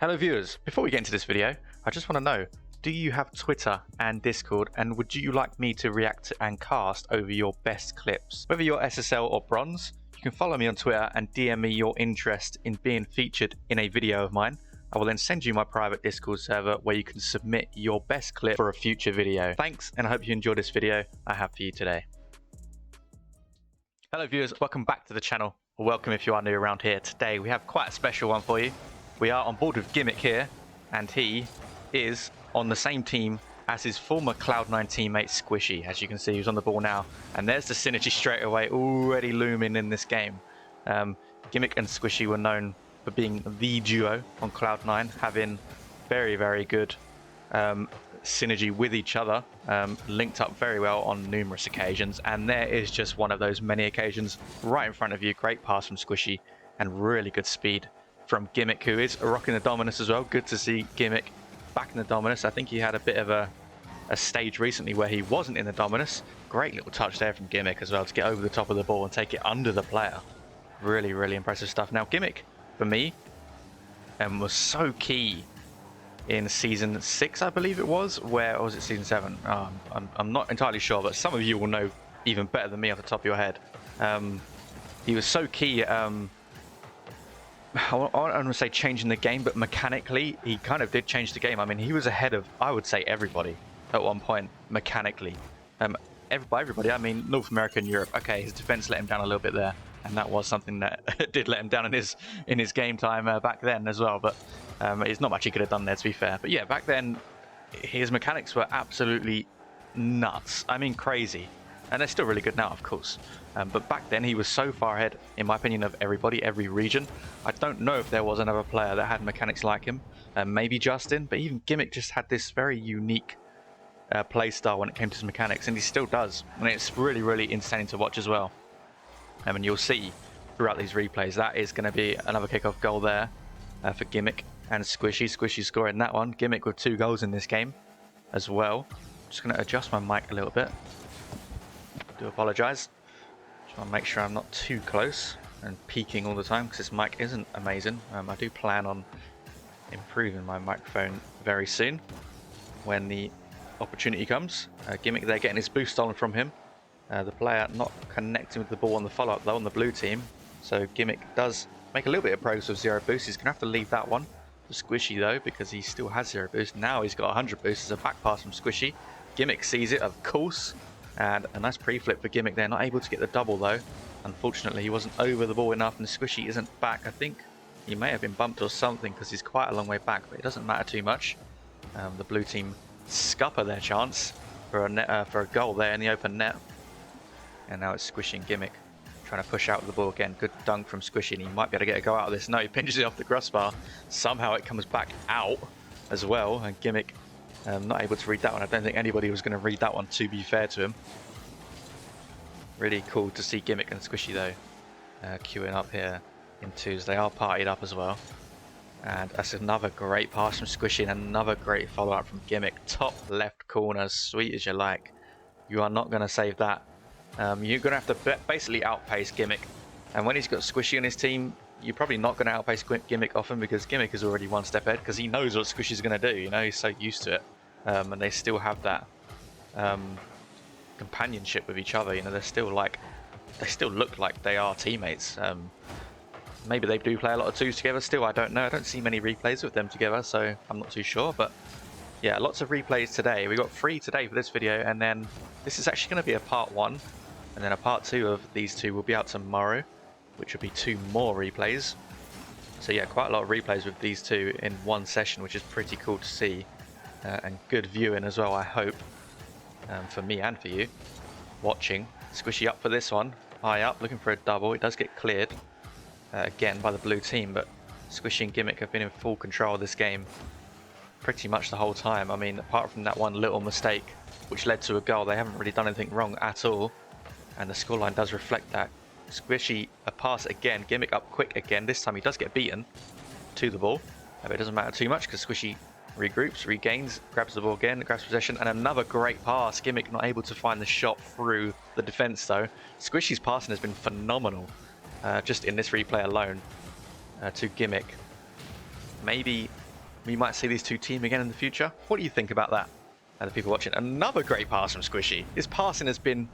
Hello viewers, before we get into this video, I just want to know, do you have Twitter and Discord, and would you like me to react and cast over your best clips? Whether you're SSL or Bronze, you can follow me on Twitter and DM me your interest in being featured in a video of mine. I will then send you my private Discord server where you can submit your best clip for a future video. Thanks, and I hope you enjoy this video I have for you today. Hello viewers, welcome back to the channel, or welcome if you are new around here. Today we have quite a special one for you. We are on board with Gimmick here, and he is on the same team as his former Cloud9 teammate Squishy. As you can see, he's on the ball now, and there's the synergy straight away already looming in this game. Gimmick and Squishy were known for being the duo on Cloud9, having very good synergy with each other, linked up very well on numerous occasions, and there is just one of those many occasions right in front of you. Great pass from Squishy and really good speed from Gimmick, who is rocking the Dominus as well. Good to see Gimmick back in the Dominus. I think he had a bit of a stage recently where he wasn't in the Dominus. Great little touch there from Gimmick as well to get over the top of the ball and take it under the player. Really impressive stuff. Now Gimmick, for me, was so key in season 6, I believe it was, or was it season 7? I'm not entirely sure, but some of you will know even better than me off the top of your head. He was so key. I don't want to say changing the game, but mechanically he kind of did change the game. I mean, he was ahead of, I would say, everybody at one point mechanically. By everybody I mean North America and Europe. Okay, his defense let him down a little bit there, and that was something that did let him down in his game time back then as well. But it's not much he could have done there, to be fair. But yeah, back then his mechanics were absolutely nuts. I mean, crazy. And they're still really good now, of course. But back then, he was so far ahead, in my opinion, of everybody, every region. I don't know if there was another player that had mechanics like him. Maybe Justin, but even Gimmick just had this very unique play style when it came to his mechanics, and he still does. And it's really insane to watch as well. And you'll see throughout these replays, that is going to be another kickoff goal there for Gimmick and Squishy. Squishy scoring that one. Gimmick with 2 goals in this game as well. Just going to adjust my mic a little bit. Do apologise. Just want to make sure I'm not too close and peaking all the time, because this mic isn't amazing. I do plan on improving my microphone very soon when the opportunity comes. Gimmick there getting his boost stolen from him. The player not connecting with the ball on the follow-up though on the blue team. So Gimmick does make a little bit of progress with 0 boost. He's going to have to leave that one for Squishy though, because he still has 0 boost. Now he's got 100 boost. There's a back pass from Squishy. Gimmick sees it, of course. And a nice pre-flip for Gimmick there. Not able to get the double though. Unfortunately, he wasn't over the ball enough, and Squishy isn't back. I think he may have been bumped or something, because he's quite a long way back, but it doesn't matter too much. The blue team scupper their chance for a goal there in the open net. And now it's Squishy and Gimmick trying to push out the ball again. Good dunk from Squishy, and he might be able to get a go out of this. No, he pinches it off the crossbar. Somehow it comes back out as well, and Gimmick not able to read that one. I don't think anybody was going to read that one, to be fair to him. Really cool to see Gimmick and Squishy though queuing up here in 2s. They are partied up as well. And that's another great pass from Squishy and another great follow-up from Gimmick. Top left corner, sweet as you like. You are not going to save that. You're going to have to basically outpace Gimmick. And when he's got Squishy on his team, you're probably not going to outpace Gimmick often, because Gimmick is already one step ahead, because he knows what Squishy's going to do. You know, he's so used to it. And they still have that companionship with each other. You know, they still look like they are teammates. Maybe they do play a lot of 2s together still. I don't know. I don't see many replays with them together, so I'm not too sure. But yeah, lots of replays today. We got 3 today for this video, and then this is actually going to be a part 1, and then a part 2 of these 2 will be out tomorrow, which will be 2 more replays. So yeah, quite a lot of replays with these 2 in one session, which is pretty cool to see, and good viewing as well, I hope, for me and for you watching. Squishy up for this one, high up, looking for a double. It does get cleared again by the blue team, but Squishy and Gimmick have been in full control of this game pretty much the whole time. I mean, apart from that one little mistake which led to a goal, they haven't really done anything wrong at all, and the scoreline does reflect that. Squishy a pass again, Gimmick up quick again. This time he does get beaten to the ball, but it doesn't matter too much, because Squishy regroups, regains, grabs the ball again, grabs possession, and another great pass. Gimmick not able to find the shot through the defense though. Squishy's passing has been phenomenal, just in this replay alone, to Gimmick. Maybe we might see these two team again in the future. What do you think about that? The people watching, another great pass from Squishy. His passing has been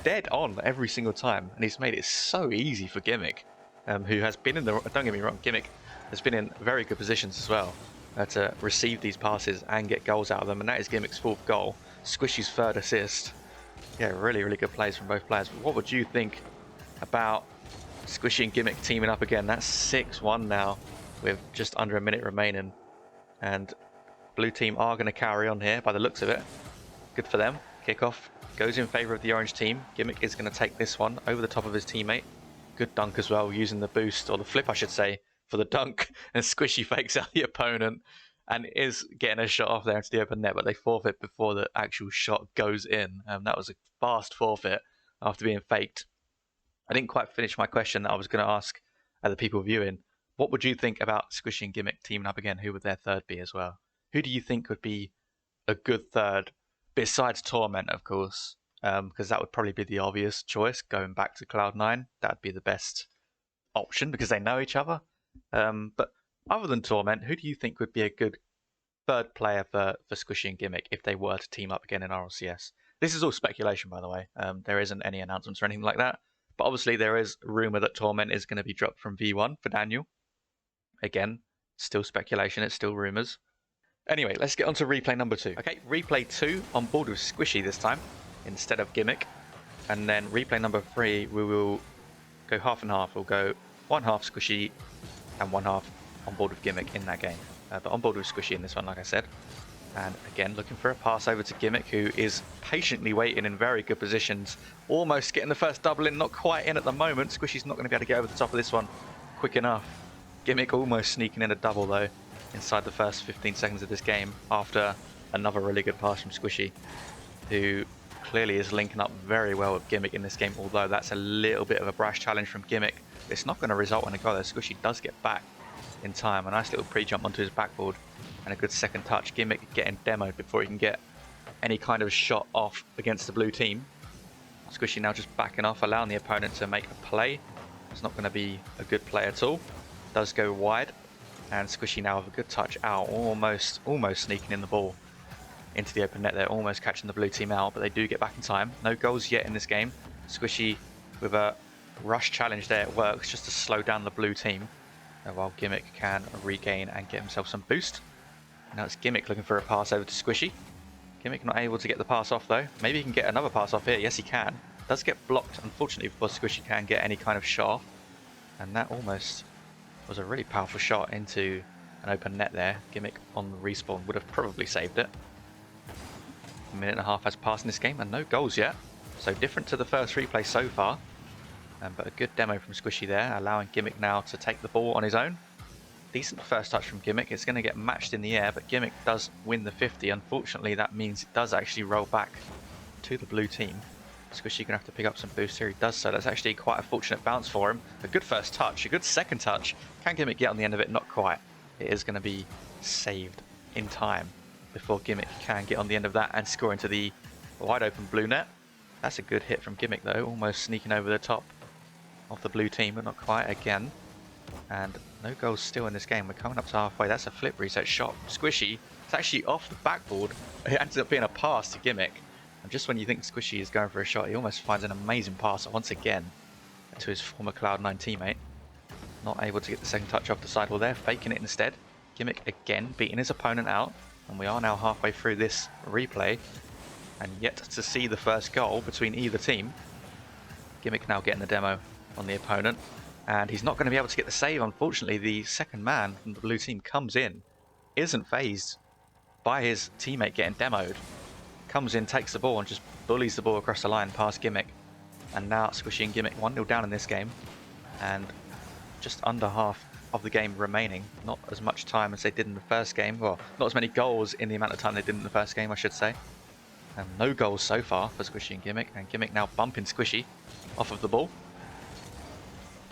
dead on every single time, and he's made it so easy for Gimmick, who has been in the, don't get me wrong, Gimmick has been in very good positions as well to receive these passes and get goals out of them, and that is Gimmick's 4th goal, Squishy's 3rd assist. Yeah, really, really good plays from both players. But what would you think about Squishy and Gimmick teaming up again? That's 6-1 now with just under a minute remaining, and blue team are going to carry on here by the looks of it. Good for them. Kickoff goes in favour of the orange team. Gimmick is going to take this one over the top of his teammate. Good dunk as well, using the boost, or the flip I should say, for the dunk. And Squishy fakes out the opponent and is getting a shot off there into the open net, but they forfeit before the actual shot goes in. That was a fast forfeit after being faked. I didn't quite finish my question that I was going to ask the people viewing. What would you think about Squishy and Gimmick teaming up again? Who would their 3rd be as well? Who do you think would be a good 3rd, besides Torment, of course? Because that would probably be the obvious choice, going back to Cloud9. That would be the best option, because they know each other. But other than Torment, who do you think would be a good 3rd player for Squishy and Gimmick if they were to team up again in RLCS? This is all speculation, by the way. There isn't any announcements or anything like that. But obviously there is rumour that Torment is going to be dropped from V1 for Daniel. Again, still speculation, it's still rumours. Anyway, let's get on to replay number 2. Okay, replay 2 on board with Squishy this time, instead of Gimmick. And then replay number 3, we will go half and half. We'll go 1 half Squishy and 1 half on board with Gimmick in that game. But on board with Squishy in this one, like I said. And again, looking for a pass over to Gimmick, who is patiently waiting in very good positions. Almost getting the first double in, not quite in at the moment. Squishy's not going to be able to get over the top of this one quick enough. Gimmick almost sneaking in a double though, inside the first 15 seconds of this game, after another really good pass from Squishy, who clearly is linking up very well with Gimmick in this game, although that's a little bit of a brash challenge from Gimmick. It's not going to result in a goal though. Squishy does get back in time. A nice little pre-jump onto his backboard and a good second touch. Gimmick getting demoed before he can get any kind of shot off against the blue team. Squishy now just backing off, allowing the opponent to make a play. It's not going to be a good play at all. Does go wide, and Squishy now with a good touch out, almost sneaking in the ball into the open net there, almost catching the blue team out, but they do get back in time. No goals yet in this game. Squishy with a rush challenge there, it works just to slow down the blue team, while Gimmick can regain and get himself some boost. Now it's Gimmick looking for a pass over to Squishy. Gimmick not able to get the pass off though. Maybe he can get another pass off here. Yes, he can. Does get blocked, unfortunately, before Squishy can get any kind of shot off. And that almost was a really powerful shot into an open net there. Gimmick on the respawn would have probably saved it. A minute and a half has passed in this game and no goals yet. So different to the first replay so far. But a good demo from Squishy there, allowing Gimmick now to take the ball on his own. Decent first touch from Gimmick. It's going to get matched in the air, but Gimmick does win the 50. Unfortunately, that means it does actually roll back to the blue team. Squishy going to have to pick up some boost here. He does so. That's actually quite a fortunate bounce for him. A good first touch, a good second touch. Can Gimmick get on the end of it? Not quite. It is going to be saved in time before Gimmick can get on the end of that and score into the wide open blue net. That's a good hit from Gimmick though, almost sneaking over the top of the blue team, but not quite again. And no goals still in this game. We're coming up to halfway. That's a flip reset shot. Squishy, it's actually off the backboard. It ends up being a pass to Gimmick. And just when you think Squishy is going for a shot, he almost finds an amazing pass once again to his former Cloud9 teammate. Not able to get the second touch off the sidewall there, faking it instead. Gimmick again beating his opponent out. And we are now halfway through this replay and yet to see the first goal between either team. Gimmick now getting the demo on the opponent. And he's not going to be able to get the save, unfortunately. The second man from the blue team comes in, isn't phased by his teammate getting demoed. Comes in, takes the ball and just bullies the ball across the line past Gimmick. And now Squishy and Gimmick 1-0 down in this game. And just under half of the game remaining. Not as much time as they did in the first game. Well, not as many goals in the amount of time they did in the first game, I should say. And no goals so far for Squishy and Gimmick. And Gimmick now bumping Squishy off of the ball.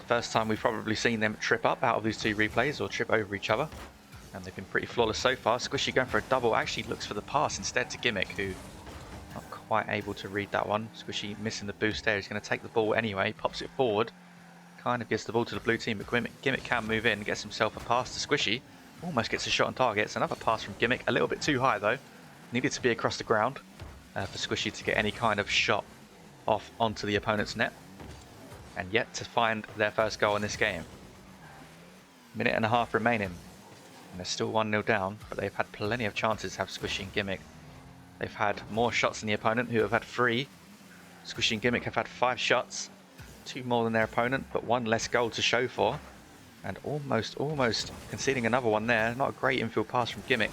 First time we've probably seen them trip up out of these two replays or trip over each other. And they've been pretty flawless so far. Squishy going for a double, actually looks for the pass instead to Gimmick, who not quite able to read that one. Squishy missing the boost there. He's going to take the ball anyway, pops it forward. Kind of gives the ball to the blue team, but Gimmick can move in, gets himself a pass to Squishy. Almost gets a shot on target. It's another pass from Gimmick. A little bit too high though. Needed to be across the ground for Squishy to get any kind of shot off onto the opponent's net. And yet to find their first goal in this game. Minute and a half remaining. And they're still 1-0 down, but they've had plenty of chances to have Squishy and Gimmick. They've had more shots than the opponent, who have had 3. Squishy and Gimmick have had 5 shots. 2 more than their opponent, but 1 less goal to show for. And almost conceding another one there. Not a great infield pass from Gimmick.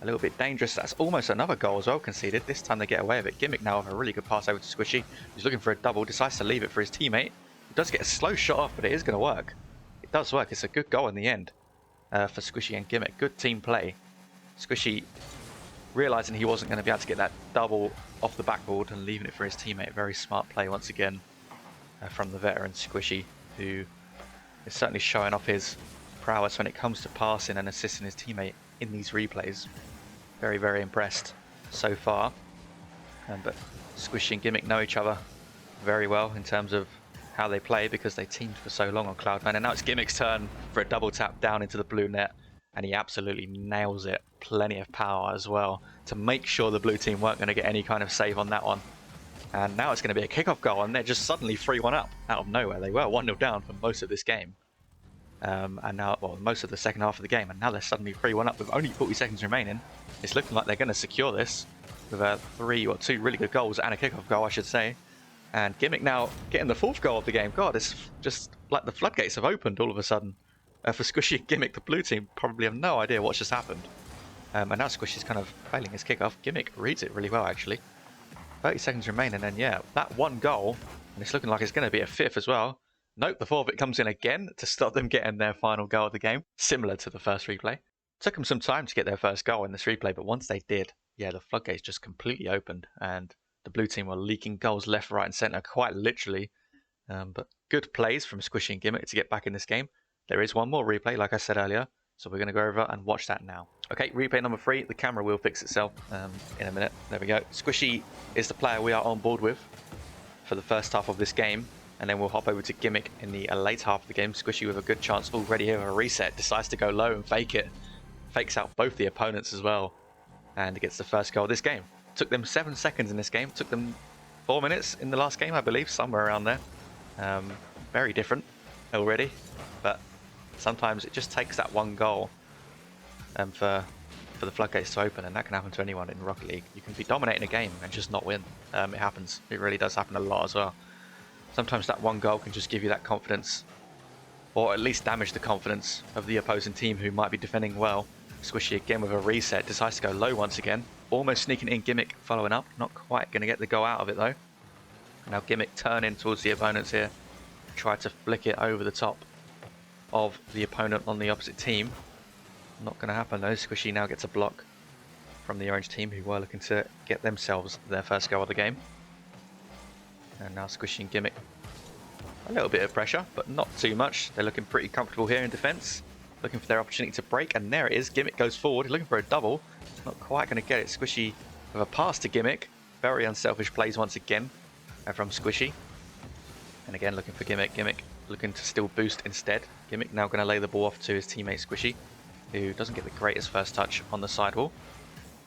A little bit dangerous. That's almost another goal as well conceded. This time they get away with it. Gimmick now with a really good pass over to Squishy. He's looking for a double, decides to leave it for his teammate. He does get a slow shot off, but it is going to work. It does work. It's a good goal in the end for Squishy and Gimmick. Good team play. Squishy realising he wasn't going to be able to get that double off the backboard and leaving it for his teammate. Very smart play once again from the veteran Squishy, who is certainly showing off his prowess when it comes to passing and assisting his teammate in these replays. Very impressed so far. But Squishy and Gimmick know each other very well in terms of how they play, because they teamed for so long on Cloud9. And now it's Gimmick's turn for a double tap down into the blue net, and he absolutely nails it. Plenty of power as well to make sure the blue team weren't going to get any kind of save on that one. And now it's going to be a kickoff goal, and they're just suddenly 3-1 up out of nowhere. They were 1-0 down for most of this game. And now, well, most of the second half of the game, and now they're suddenly 3-1 up with only 40 seconds remaining. It's looking like they're going to secure this with 2 really good goals and a kickoff goal, I should say. And Gimmick now getting the 4th goal of the game. God, it's just like the floodgates have opened all of a sudden. For Squishy and Gimmick, the blue team probably have no idea what's just happened. And now Squishy's kind of failing his kickoff. Gimmick reads it really well, actually. 30 seconds remaining, and yeah, that 1 goal, and it's looking like it's going to be a 5th as well. Note the forfeit comes in again to stop them getting their final goal of the game, similar to the first replay. Took them some time to get their first goal in this replay, but once they did, yeah, the floodgates just completely opened, and the blue team were leaking goals left, right and centre, quite literally. But good plays from Squishy and Gimmick to get back in this game. There is one more replay, like I said earlier, so we're going to go over and watch that now. Okay, replay number 3. The camera will fix itself in a minute. There we go. Squishy is the player we are on board with for the first half of this game, and then we'll hop over to Gimmick in the later half of the game. Squishy with a good chance already of a reset, decides to go low and fake it. Fakes out both the opponents as well, and gets the first goal of this game. Took them 7 seconds in this game. Took them 4 minutes in the last game, I believe, somewhere around there. Very different already, but sometimes it just takes that 1 goal for the floodgates to open, and that can happen to anyone in Rocket League. You can be dominating a game and just not win. It happens. It really does happen a lot as well. Sometimes that 1 goal can just give you that confidence, or at least damage the confidence of the opposing team who might be defending well. Squishy again with a reset, decides to go low once again. Almost sneaking in, Gimmick following up. Not quite going to get the goal out of it though. Now Gimmick turning towards the opponents here. Try to flick it over the top of the opponent on the opposite team. Not going to happen though. Squishy now gets a block from the orange team, who were looking to get themselves their first goal of the game. And now Squishy and Gimmick, a little bit of pressure, but not too much. They're looking pretty comfortable here in defence, looking for their opportunity to break, and there it is. Gimmick goes forward, looking for a double. Not quite going to get it. Squishy with a pass to Gimmick. Very unselfish plays once again from Squishy. And again looking for Gimmick. Gimmick looking to still boost instead. Gimmick now going to lay the ball off to his teammate Squishy, who doesn't get the greatest first touch on the sidewall.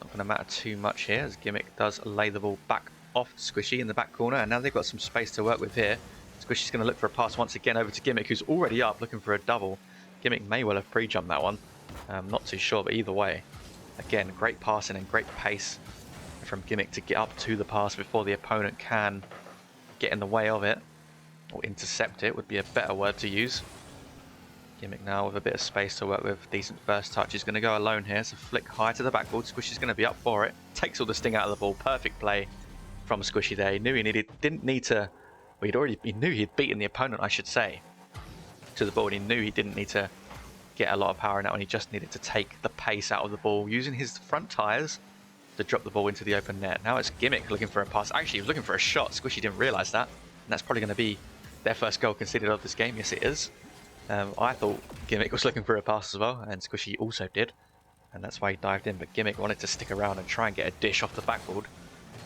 Not going to matter too much here, as Gimmick does lay the ball back off Squishy in the back corner, and now they've got some space to work with here. Squishy's going to look for a pass once again over to Gimmick, who's already up looking for a double. Gimmick may well have pre-jumped that one. Not too sure, but either way. Again, great passing and great pace from Gimmick to get up to the pass before the opponent can get in the way of it, or intercept it would be a better word to use. Gimmick now with a bit of space to work with. Decent first touch. He's going to go alone here. So flick high to the backboard. Squishy's going to be up for it. Takes all the sting out of the ball. Perfect play from Squishy there. He knew he didn't need to. Well, he knew he'd beaten the opponent, I should say, to the ball. And he knew he didn't need to get a lot of power in that one. He just needed to take the pace out of the ball, using his front tyres to drop the ball into the open net. Now it's Gimmick looking for a pass. Actually, he was looking for a shot. Squishy didn't realise that. And that's probably going to be their first goal conceded of this game. Yes, it is. I thought Gimmick was looking for a pass as well, and Squishy also did, and that's why he dived in, but Gimmick wanted to stick around and try and get a dish off the backboard.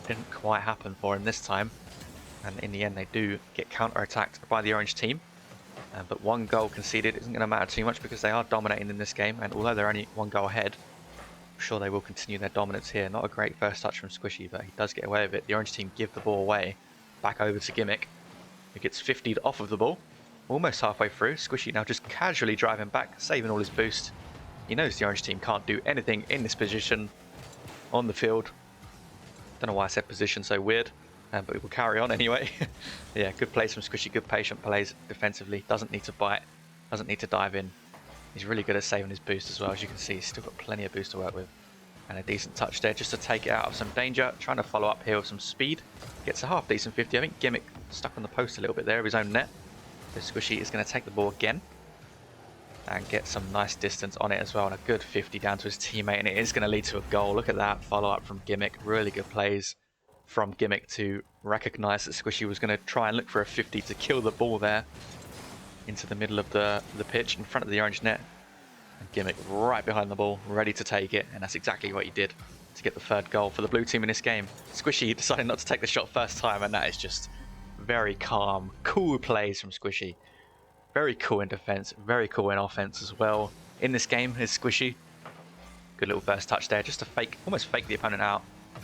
Didn't quite happen for him this time, and in the end they do get counter-attacked by the orange team. But 1 goal conceded isn't going to matter too much because they are dominating in this game, and although they're only 1 goal ahead, I'm sure they will continue their dominance here. Not a great first touch from Squishy, but he does get away with it. The orange team give the ball away, back over to Gimmick, who gets 50'd off of the ball, almost halfway through. Squishy now just casually driving back, saving all his boost. He knows the orange team can't do anything in this position on the field. Don't know why I said position so weird, but we'll carry on anyway. Yeah, good plays from Squishy, good patient plays defensively. Doesn't need to bite, doesn't need to dive in. He's really good at saving his boost as well. As you can see, he's still got plenty of boost to work with. And a decent touch there just to take it out of some danger. Trying to follow up here with some speed. Gets a half decent 50. I think Gimmick stuck on the post a little bit there of his own net. So Squishy is going to take the ball again and get some nice distance on it as well. And a good 50 down to his teammate. And it is going to lead to a goal. Look at that follow up from Gimmick. Really good plays from Gimmick to recognise that Squishy was going to try and look for a 50 to kill the ball there into the middle of the pitch in front of the orange net. And Gimmick right behind the ball, ready to take it, and that's exactly what he did to get the 3rd goal for the blue team in this game. Squishy decided not to take the shot first time, and that is just very calm, cool plays from Squishy. Very cool in defence, very cool in offence as well. In this game is Squishy. Good little first touch there, just to almost fake the opponent out.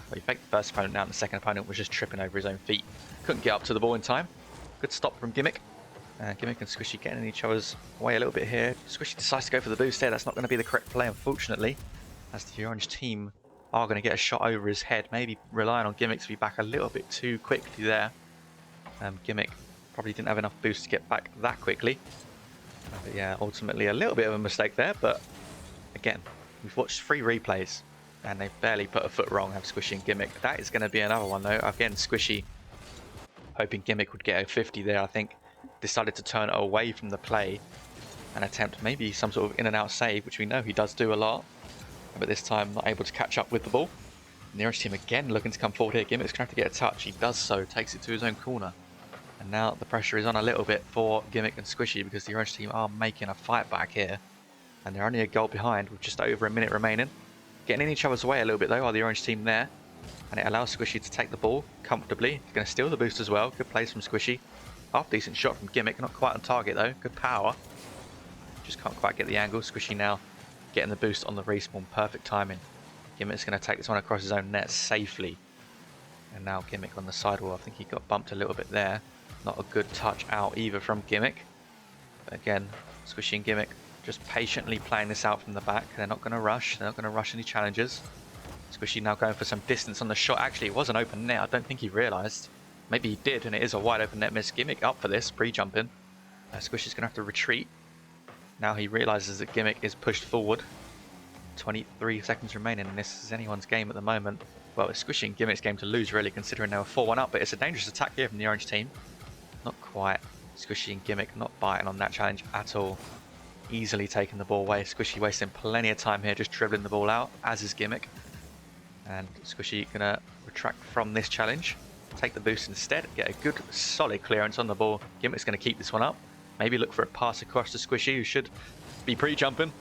Well, he faked the first opponent out, and the second opponent was just tripping over his own feet. Couldn't get up to the ball in time. Good stop from Gimmick. Gimmick and Squishy getting in each other's way a little bit here. Squishy decides to go for the boost there. That's not going to be the correct play, unfortunately, as the orange team are going to get a shot over his head. Maybe relying on Gimmick to be back a little bit too quickly there. Gimmick probably didn't have enough boost to get back that quickly. But yeah, ultimately a little bit of a mistake there. But again, we've watched 3 replays and they've barely put a foot wrong, have Squishy and Gimmick. That is going to be another one though. Again, Squishy hoping Gimmick would get a 50 there, I think. Decided to turn away from the play and attempt maybe some sort of in and out save, which we know he does do a lot, but this time not able to catch up with the ball. And the orange team again looking to come forward here. Gimmick's going to have to get a touch. He does so, takes it to his own corner, and now the pressure is on a little bit for Gimmick and Squishy because the orange team are making a fight back here, and they're only a goal behind with just over a minute remaining. Getting in each other's way a little bit though are the orange team there, and it allows Squishy to take the ball comfortably. He's going to steal the boost as well. Good plays from Squishy. Half decent shot from Gimmick, not quite on target though. Good power. Just can't quite get the angle. Squishy now getting the boost on the respawn. Perfect timing. Gimmick's going to take this one across his own net safely. And now Gimmick on the sidewall. I think he got bumped a little bit there. Not a good touch out either from Gimmick. But again, Squishy and Gimmick just patiently playing this out from the back. They're not going to rush. They're not going to rush any challenges. Squishy now going for some distance on the shot. Actually, it was an open net. I don't think he realised. Maybe he did, and it is a wide open net miss. Gimmick up for this, pre-jumping. Squishy's going to have to retreat. Now he realises that Gimmick is pushed forward. 23 seconds remaining, and this is anyone's game at the moment. Well, it's Squishy and Gimmick's game to lose, really, considering they were 4-1 up, but it's a dangerous attack here from the orange team. Not quite. Squishy and Gimmick not biting on that challenge at all. Easily taking the ball away. Squishy wasting plenty of time here, just dribbling the ball out, as is Gimmick. And Squishy going to retract from this challenge. Take the boost instead, get a good solid clearance on the ball. Gimmick's going to keep this one up. Maybe look for a pass across to Squishy, who should be pre-jumping.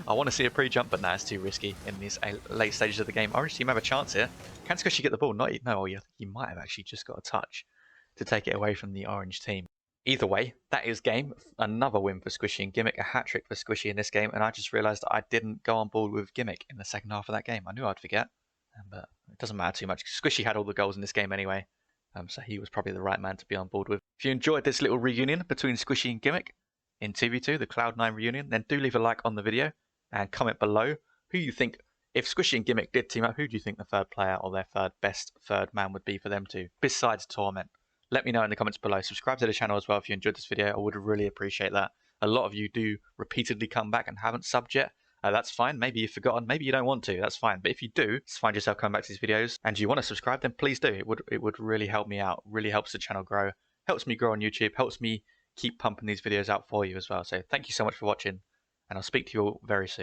I want to see a pre-jump, but nah, it's too risky in these late stages of the game. Orange team have a chance here. Can Squishy get the ball? No, he might have actually just got a touch to take it away from the orange team. Either way, that is game. Another win for Squishy and Gimmick, a hat-trick for Squishy in this game, and I just realised that I didn't go on board with Gimmick in the second half of that game. I knew I'd forget. But it doesn't matter too much. Squishy had all the goals in this game anyway, so he was probably the right man to be on board with. If you enjoyed this little reunion between Squishy and Gimmick in 2v2, the Cloud9 reunion, then do leave a like on the video and comment below who you think, if Squishy and Gimmick did team up, who do you think the 3rd player or their best third man would be for them two, besides Torment? Let me know in the comments below. Subscribe to the channel as well if you enjoyed this video. I would really appreciate that. A lot of you do repeatedly come back and haven't subbed yet. That's fine. Maybe you've forgotten. Maybe you don't want to. That's fine. But if you do find yourself coming back to these videos and you want to subscribe, then please do. It would really help me out. Really helps the channel grow. Helps me grow on YouTube. Helps me keep pumping these videos out for you as well. So thank you so much for watching, and I'll speak to you all very soon.